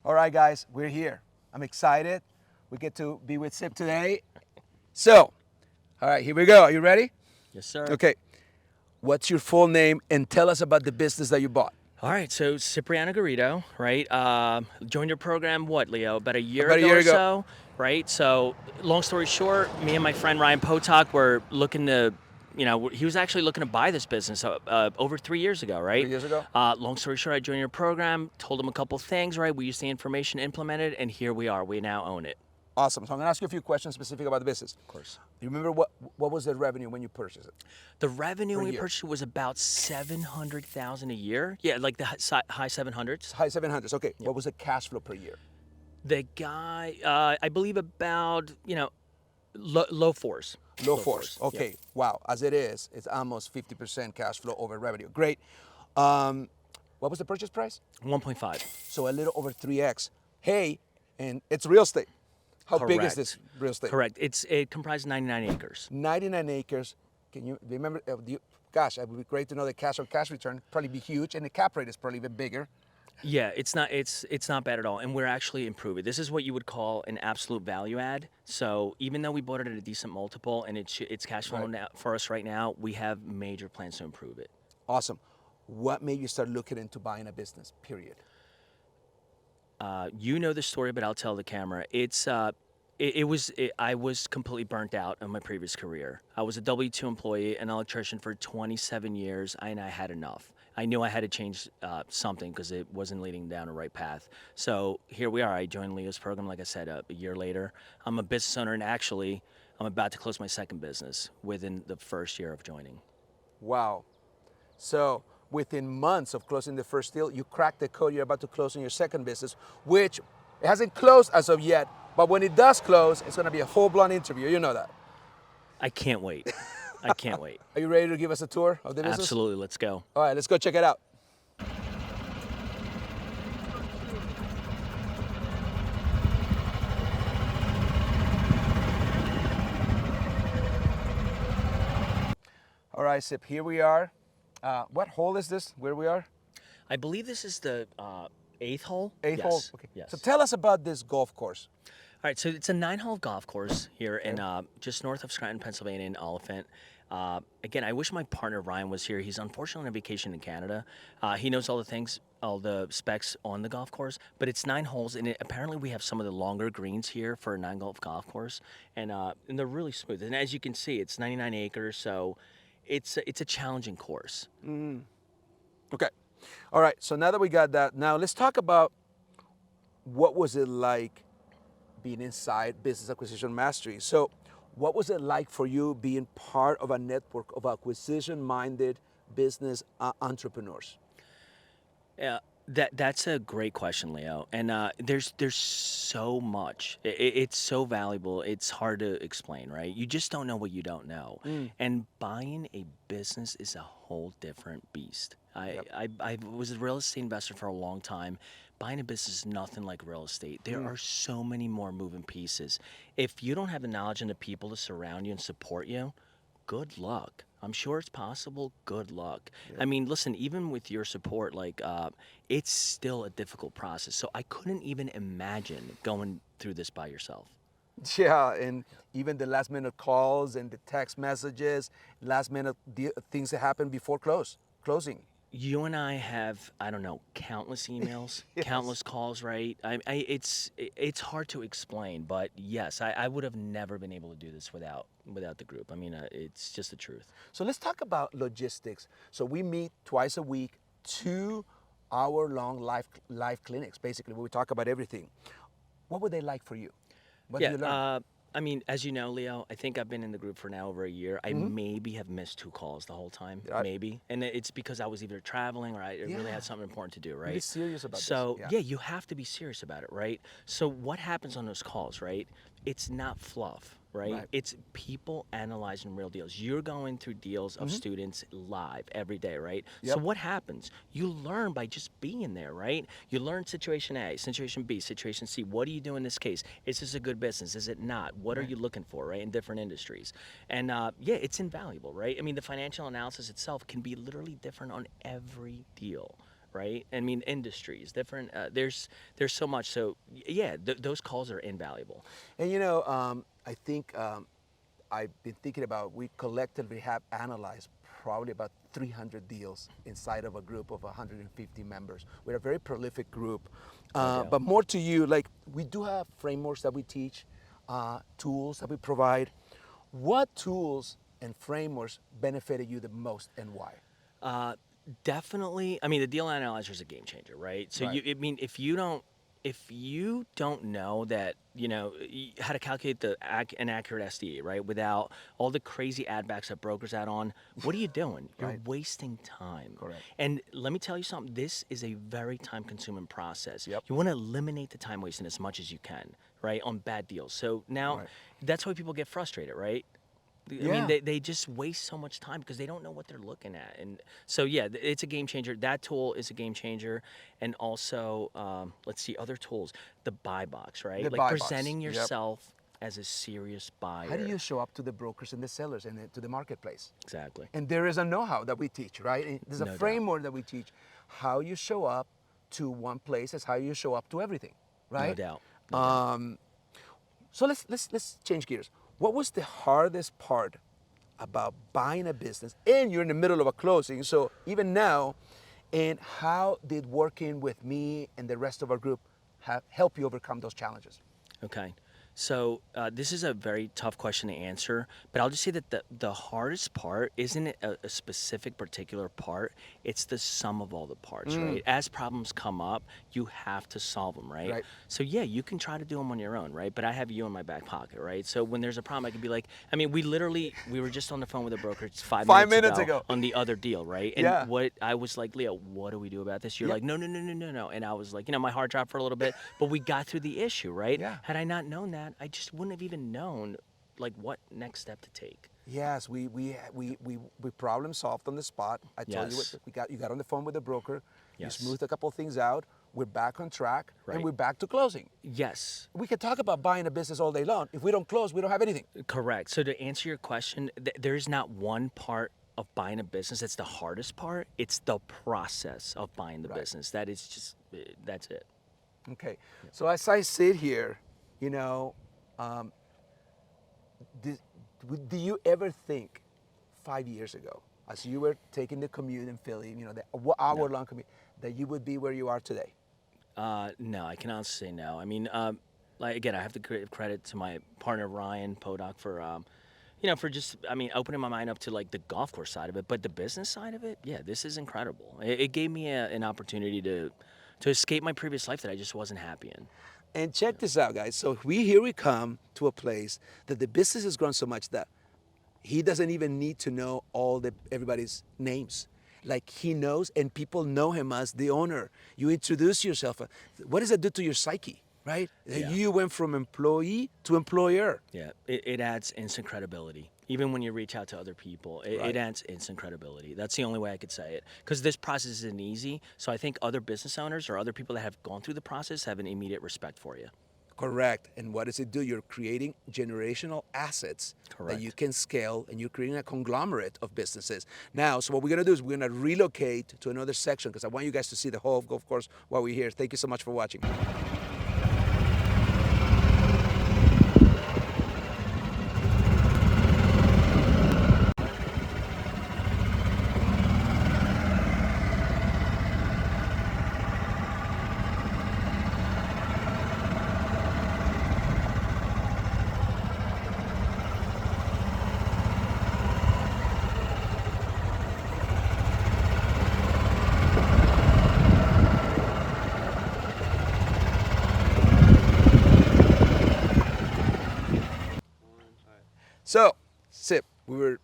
All right, guys, we're here. I'm excited. We get to be with Cip today. So, all right, here we go. Are you ready? Yes, sir. Okay. What's your full name, and tell us about the business that you bought? All right, so Cipriano Garrido, right? Joined your program, what, Leo? About a year About a ago year or ago. so, right? So, long story short, me and my friend Ryan Potuck were looking to, he was actually looking to buy this business over 3 years ago, right? 3 years ago? Long story short, I joined your program, told him a couple things, right? We used the information, implemented, and here we are. We now own it. Awesome. So I'm going to ask you a few questions specific about the business. Of course. Do you remember what was the revenue when you purchased it? The revenue Per we year. purchased was about $700,000 a year. Yeah, like the high 700s. High 700s. Okay. What was the cash flow per year? The guy, I believe about, low fours. Low fours. Yeah. Okay. Wow. As it is, it's almost 50% cash flow over revenue. Great. What was the purchase price? 1.5. So a little over 3x. Hey, and it's real estate. How big is Correct. this real estate? Correct. It comprised 99 acres. 99 acres. Can you remember? Gosh, it would be great to know the cash on cash return. Probably be huge, and the cap rate is probably even bigger. Yeah, it's not bad at all, and we're actually improving. This is what you would call an absolute value add. So even though we bought it at a decent multiple and it's cash flow Right. now, for us right now, we have major plans to improve it. Awesome. What made you start looking into buying a business? Period. You know the story, but I'll tell the camera. I was completely burnt out in my previous career. I was a W-2 employee, an electrician for 27 years, and I had enough. I knew I had to change something because it wasn't leading down a right path. So here we are. I joined Leo's program, like I said, a year later. I'm a business owner, and actually, I'm about to close my second business within the first year of joining. Wow. So within months of closing the first deal, you cracked the code. You're about to close on your second business, which it hasn't closed as of yet. But when it does close, it's going to be a full-blown interview. You know that. I can't wait. I can't wait. Are you ready to give us a tour of the business? Absolutely. Let's go. All right, let's go check it out. All right, Cip, here we are. What hole is this, where we are? I believe this is the eighth hole. Eighth Yes. hole? Okay. Yes. So tell us about this golf course. All right, so it's a 9-hole golf course here in just north of Scranton, Pennsylvania, in Oliphant. Again, I wish my partner Ryan was here. He's unfortunately on vacation in Canada. He knows all the things, all the specs on the golf course, but it's 9 holes, and apparently we have some of the longer greens here for a 9-hole golf course, and they're really smooth. And as you can see, it's 99 acres, so it's a challenging course. Okay. All right, so now that we got that, now let's talk about what was it like being inside Business Acquisition Mastery. So what was it like for you being part of a network of acquisition-minded business entrepreneurs? Yeah, that's a great question, Leo. And there's so much. It's so valuable. It's hard to explain, right? You just don't know what you don't know. And buying a business is a whole different beast. I was a real estate investor for a long time. Buying a business is nothing like real estate. There are so many more moving pieces. If you don't have the knowledge and the people to surround you and support you, good luck. I'm sure it's possible. Good luck. I mean, listen, even with your support, it's still a difficult process. So I couldn't even imagine going through this by yourself. Yeah, and even the last minute calls and the text messages, last minute things that happen before closing. You and I have, I don't know, countless emails, countless calls, right? It's hard to explain, but yes, I would have never been able to do this without the group. I mean, it's just the truth. So let's talk about logistics. So we meet twice a week, 2-hour-long live clinics, basically, where we talk about everything. What were they like for you? What did you learn? I mean, as you know, Leo, I think I've been in the group for now over a year. I maybe have missed 2 calls the whole time, maybe. And it's because I was either traveling or I really had something important to do, right? Be serious about so, this. yeah, you have to be serious about it, right? So what happens on those calls, right? It's not fluff, right? It's people analyzing real deals. You're going through deals of students live every day, right? So what happens? You learn by just being there, right? You learn situation A, situation B, situation C. What do you do in this case? Is this a good business? Is it not? What are you looking for, right, in different industries? And yeah, it's invaluable, right? I mean, the financial analysis itself can be literally different on every deal. right? I mean, industries, different. There's so much. So yeah, those calls are invaluable. And I think I've been thinking about, we collectively have analyzed probably about 300 deals inside of a group of 150 members. We're a very prolific group. doubt. But more to you, like, we do have frameworks that we teach, tools that we provide. What tools and frameworks benefited you the most, and why? Definitely. I mean, the deal analyzer is a game changer, right? So Right. I mean, if you don't know that, how to calculate an accurate SDE, right, without all the crazy add backs that brokers add on, what are you doing? You're Right. wasting time. Correct. And let me tell you something. This is a very time-consuming process. Yep. You want to eliminate the time wasting as much as you can, right, on bad deals. So now, Right. that's why people get frustrated, right? I Yeah. mean, they just waste so much time because they don't know what they're looking at. And so, yeah, it's a game changer. That tool is a game changer. And also, let's see, other tools. The buy box, right? The Like buy box. presenting Yep. yourself as a serious buyer. How do you show up to the brokers and the sellers and to the marketplace? Exactly. And there is a know-how that we teach, right? And there's a No doubt. framework that we teach. How you show up to one place is how you show up to everything, right? No doubt. No doubt. So let's change gears. What was the hardest part about buying a business, and you're in the middle of a closing, so even now, and how did working with me and the rest of our group help you overcome those challenges? Okay. So this is a very tough question to answer, but I'll just say that the hardest part isn't a specific particular part. It's the sum of all the parts, right? As problems come up, you have to solve them, right? Right. So yeah, you can try to do them on your own, right? But I have you in my back pocket, right? So when there's a problem, I can be like, I mean, we were just on the phone with a broker 5 minutes ago. on the other deal, right? And Yeah. what I was like, Leo, what do we do about this? You're Yeah. like, no. And I was like, my heart dropped for a little bit, but we got through the issue, right? Yeah. Had I not known that, I just wouldn't have even known like what next step to take. Yes, we problem solved on the spot. I told you Yes. what you got on the phone with the broker. Yes. You smoothed a couple things out. We're back on track, Right. and we're back to closing. Yes, We could talk about buying a business all day long. If we don't close, we don't have anything. correct. So to answer your question, there's not one part of buying a business that's the hardest part. It's the process of buying the Right. business. That is just, that's it. Okay. So as I sit here, do you ever think 5 years ago, as you were taking the commute in Philly, the hour-long commute, that you would be where you are today? No, I can honestly say no. I mean, like again, I have to give credit to my partner Ryan Potuck for, for just, I mean, opening my mind up to like the golf course side of it, but the business side of it, yeah, this is incredible. It gave me an opportunity to escape my previous life that I just wasn't happy in. And check this out, guys. So here we come to a place that the business has grown so much that he doesn't even need to know everybody's names. Like, he knows, and people know him as the owner. You introduce yourself. What does that do to your psyche, right? Yeah. You went from employee to employer. Yeah, it adds instant credibility. Even when you reach out to other people, Right. it adds instant credibility. That's the only way I could say it. Because this process isn't easy. So I think other business owners or other people that have gone through the process have an immediate respect for you. Correct. And what does it do? You're creating generational assets that you Correct. can scale, and you're creating a conglomerate of businesses. Now, so what we're going to do is we're going to relocate to another section, because I want you guys to see the whole golf course while we're here. Thank you so much for watching. So, Sip, we were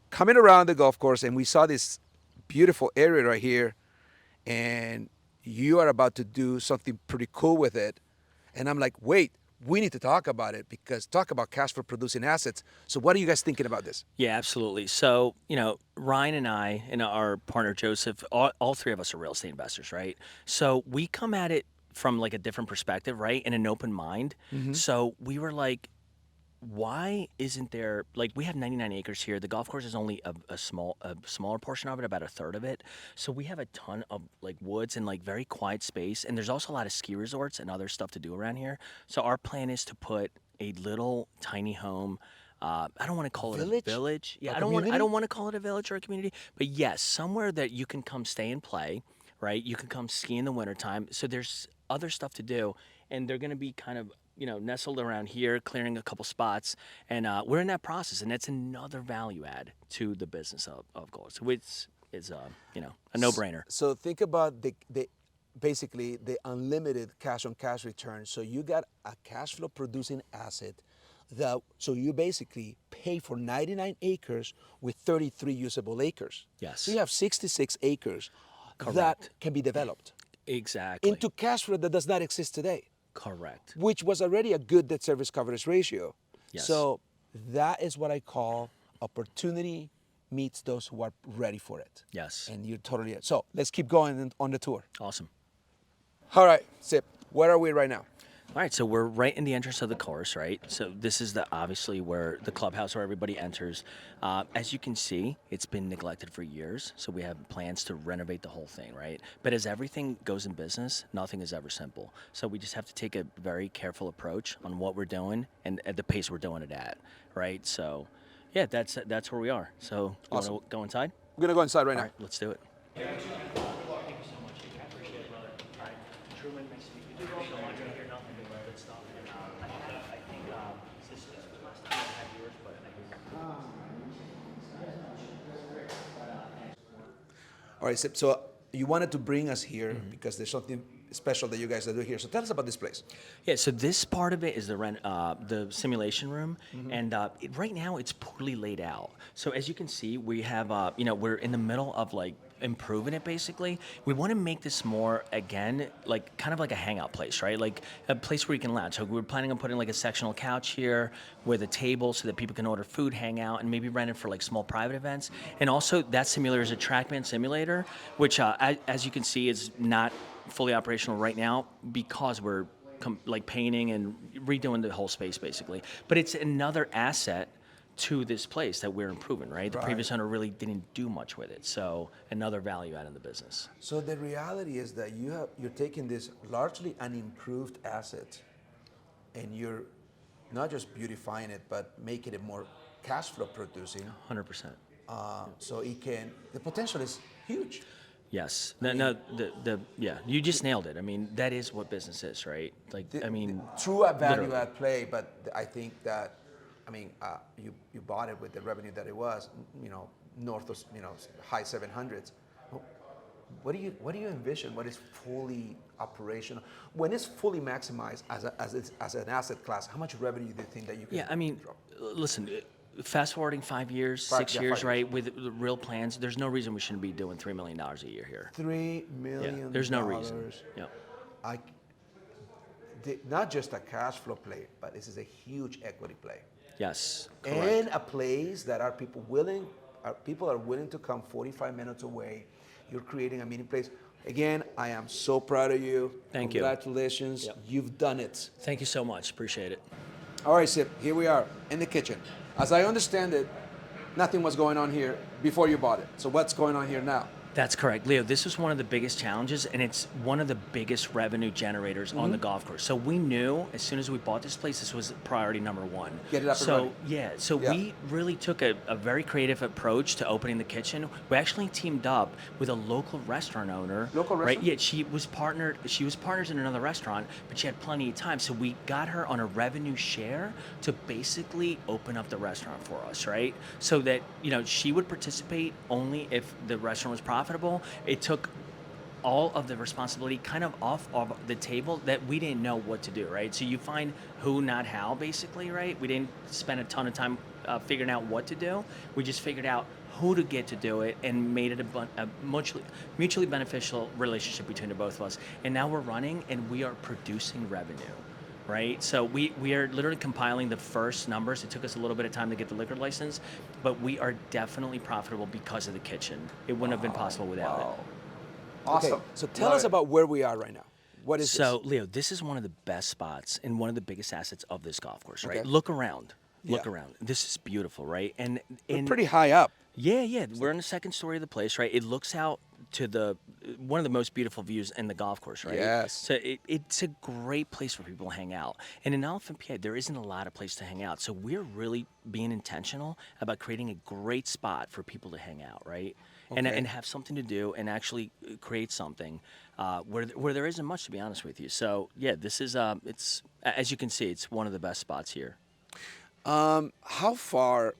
coming around the golf course, and we saw this beautiful area right here, and you are about to do something pretty cool with it. And I'm like, wait, we need to talk about it, because talk about cash for producing assets. So what are you guys thinking about this? Yeah, absolutely. So, Ryan and I and our partner Joseph, all three of us are real estate investors, right? So we come at it from like a different perspective, right? And an open mind. So we were like, why isn't there, like, we have 99 acres here. The golf course is only a smaller portion of it, about a third of it. So we have a ton of like woods and like very quiet space. And there's also a lot of ski resorts and other stuff to do around here. So our plan is to put a little tiny home. I don't want to call it a Village? village. Yeah, A I community? don't want to call it a village or a community, but yes, somewhere that you can come stay and play, right? You can come ski in the wintertime. So there's other stuff to do, and they're going to be kind of, nestled around here, clearing a couple spots, and we're in that process, and that's another value add to the business of golf. So it's a no-brainer. So think about the basically the unlimited cash on cash return. So you got a cash flow producing asset so you basically pay for 99 acres with 33 usable acres. Yes. So you have 66 acres that Correct. can be developed Exactly. into cash flow that does not exist today, Correct. which was already a good debt service coverage ratio. Yes. So that is what I call opportunity meets those who are ready for it. Yes. And you're totally it. So let's keep going on the tour. Awesome. All right, Sip, where are we right now? All right, so we're right in the entrance of the course, right? So this is obviously where the clubhouse where everybody enters. As you can see, it's been neglected for years, so we have plans to renovate the whole thing, right? But as everything goes in business, nothing is ever simple. So we just have to take a very careful approach on what we're doing and at the pace we're doing it at, right? So, yeah, that's where we are. So, you Awesome. want to go inside? We're gonna go inside right All now. right, let's do it. Thank you so much. I appreciate it, brother. All right, Truman, nice to meet you. Thank you so much. I hear nothing but good stuff. And I think this was last time I had yours, but I guess. All right, Sip, so you wanted to bring us here because there's something special that you guys are doing here. So tell us about this place. Yeah, so this part of it is the simulation room, and right now it's poorly laid out. So as you can see, we have we're in the middle of like improving it basically. We want to make this more again like kind of like a hangout place, right? Like a place where you can lounge. So we're planning on putting like a sectional couch here with a table so that people can order food, hang out, and maybe rent it for like small private events. And also that simulator is a TrackMan simulator, which as you can see is not fully operational right now because we're like painting and redoing the whole space basically. But it's another asset to this place that we're improving, right? The previous owner really didn't do much with it, so another value add in the business. So the reality is that you're taking this largely unimproved asset and you're not just beautifying it, but making it more cash flow producing. 100%. So the potential is huge. Yes. Yeah. You just nailed it. I mean, that is what business is, right? Like, True value literally. add play, but I think that, you bought it with the revenue that it was, north of, high 700s. What do you envision? What is fully operational? When it's fully maximized as an asset class, how much revenue do you think that you can? Yeah, drop? listen. Fast forwarding 5 years, 6 years, right? With real plans, there's no reason we shouldn't be doing $3 million a year here. $3 million. Yeah, there's no reason. Yeah. Not just a cash flow play, but this is a huge equity play. Yes. Correct. And a place that people are willing to come 45 minutes away. You're creating a meeting place. Again, I am so proud of you. Thank you. Congratulations. Yep. You've done it. Thank you so much. Appreciate it. All right, Sip, here we are in the kitchen. As I understand it, nothing was going on here before you bought it. So what's going on here now? That's correct, Leo. This is one of the biggest challenges, and it's one of the biggest revenue generators on the golf course. So we knew as soon as we bought this place, this was priority number one. Get it up and running. So we really took a very creative approach to opening the kitchen. We actually teamed up with a local restaurant owner. Local right? restaurant? Yeah, she was partners in another restaurant, but she had plenty of time. So we got her on a revenue share to basically open up the restaurant for us, right? So that she would participate only if the restaurant was profitable. It took all of the responsibility kind of off of the table that we didn't know what to do, right? So you find who, not how, basically, right? We didn't spend a ton of time figuring out what to do. We just figured out who to get to do it and made it a mutually beneficial relationship between the both of us. And now we're running and we are producing revenue. Right, so we are literally compiling the first numbers. It took us a little bit of time to get the liquor license, but we are definitely profitable because of the kitchen. It wouldn't have been possible without it. Awesome. Okay, so tell us about where we are right now. What is this? So, Leo, this is one of the best spots and one of the biggest assets of this golf course, right? Okay. Look around. Look Yeah. around. This is beautiful, right? And We're and pretty high up. yeah, yeah. We're in the second story of the place, right? It looks out to the one of the most beautiful views in the golf course, right? Yes. So it's a great place for people to hang out. And in Elephant PA, there isn't a lot of place to hang out. So we're really being intentional about creating a great spot for people to hang out, right? And Okay. and have something to do and actually create something where there isn't much, to be honest with you. So yeah, this is it's as you can see, it's one of the best spots here. How far?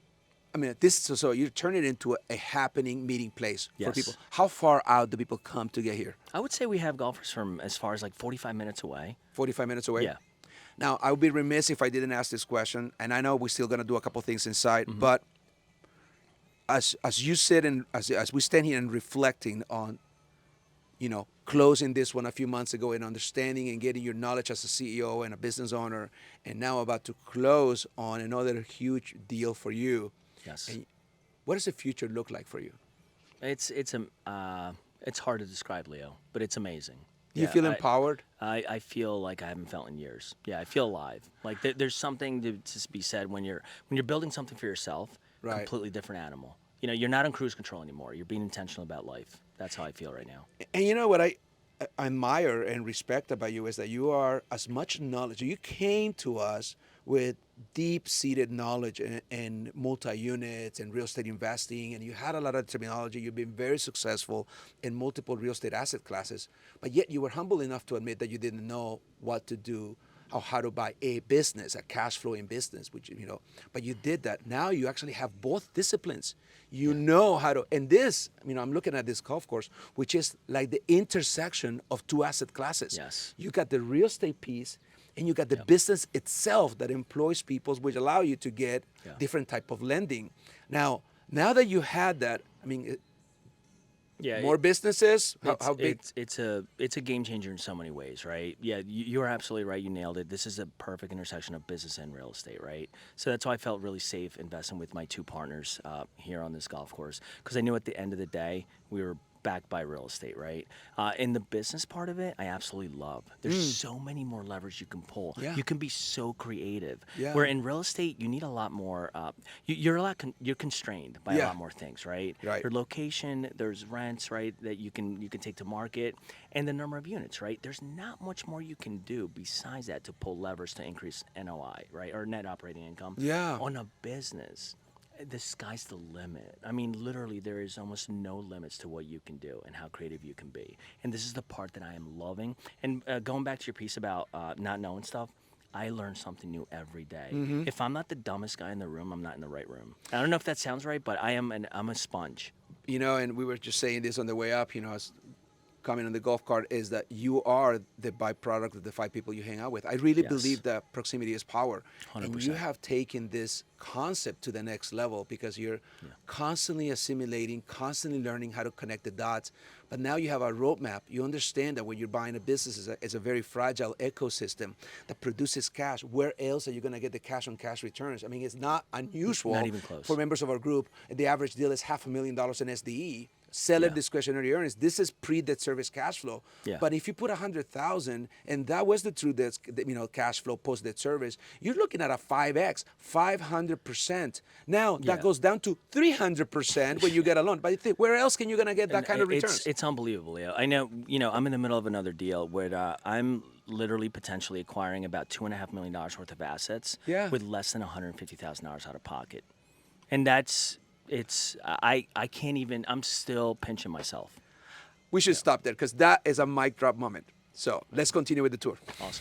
I mean, this so you turn it into a happening meeting place for people. Yes. How far out do people come to get here? I would say we have golfers from as far as like 45 minutes away. 45 minutes away. Yeah. Now, I would be remiss if I didn't ask this question, and I know we're still gonna do a couple things inside, Mm-hmm. but as you sit and as we stand here and reflecting on, closing this one a few months ago and understanding and getting your knowledge as a CEO and a business owner, and now about to close on another huge deal for you. Yes. And what does the future look like for you? It's hard to describe, Leo, but it's amazing. Do you feel I- empowered? I feel like I haven't felt in years. Yeah, I feel alive. Like there's something to be said when you're building something for yourself. Right. Completely different animal. You're not on cruise control anymore. You're being intentional about life. That's how I feel right now. And you know what I admire and respect about you is that you are as much knowledge. You came to us with deep-seated knowledge in multi-units and real estate investing, and you had a lot of terminology. You've been very successful in multiple real estate asset classes, but yet you were humble enough to admit that you didn't know what to do, or how to buy a business, a cash flowing business, which but you did that. Now you actually have both disciplines. You know how to, and this, I'm looking at this golf course, which is like the intersection of two asset classes. Yes. You got the real estate piece, and you got the business itself that employs people, which allow you to get Yeah. different type of lending. Now that you had that, Yeah. more businesses. How big? It's a game changer in so many ways, right? Yeah, you are absolutely right. You nailed it. This is a perfect intersection of business and real estate, right? So that's why I felt really safe investing with my two partners here on this golf course, because I knew at the end of the day we were backed by real estate, right? In the business part of it, I absolutely love. There's so many more levers you can pull. Yeah. You can be so creative. Yeah. Where in real estate, you need a lot more. You're constrained by a Yeah. lot more things, right? Right. Your location, there's rents, right, that you can take to market, and the number of units, right? There's not much more you can do besides that to pull levers to increase NOI, right, or net operating income. Yeah. On a business, the sky's the limit. Literally, there is almost no limits to what you can do and how creative you can be. And this is the part that I am loving. And going back to your piece about not knowing stuff, I learn something new every day. Mm-hmm. If I'm not the dumbest guy in the room, I'm not in the right room. I don't know if that sounds right, but I'm a sponge. And we were just saying this on the way up, as coming on the golf cart, is that you are the byproduct of the 5 people you hang out with. I really Yes. believe that proximity is power. And you 100%. have taken this concept to the next level because you're constantly assimilating, constantly learning how to connect the dots. But now you have a roadmap. You understand that when you're buying a business, it's a very fragile ecosystem that produces cash. Where else are you going to get the cash on cash returns? It's not unusual Not even close. for members of our group. The average deal is $500,000 in SDE. Seller Yeah. discretionary earnings. This is pre-debt service cash flow. Yeah. But if you put 100,000, and that was the true debt, cash flow post debt service, you're looking at a 5x, 500%. Now that Yeah. goes down to 300% when you get a loan. But you think, where else can you gonna get that And kind of returns? It's unbelievable, Leo. I know, I'm in the middle of another deal where I'm literally potentially acquiring about $2.5 million worth of assets Yeah. with less than $150,000 out of pocket. And I can't even, I'm still pinching myself. We should stop there because that is a mic drop moment. So let's continue with the tour. Awesome.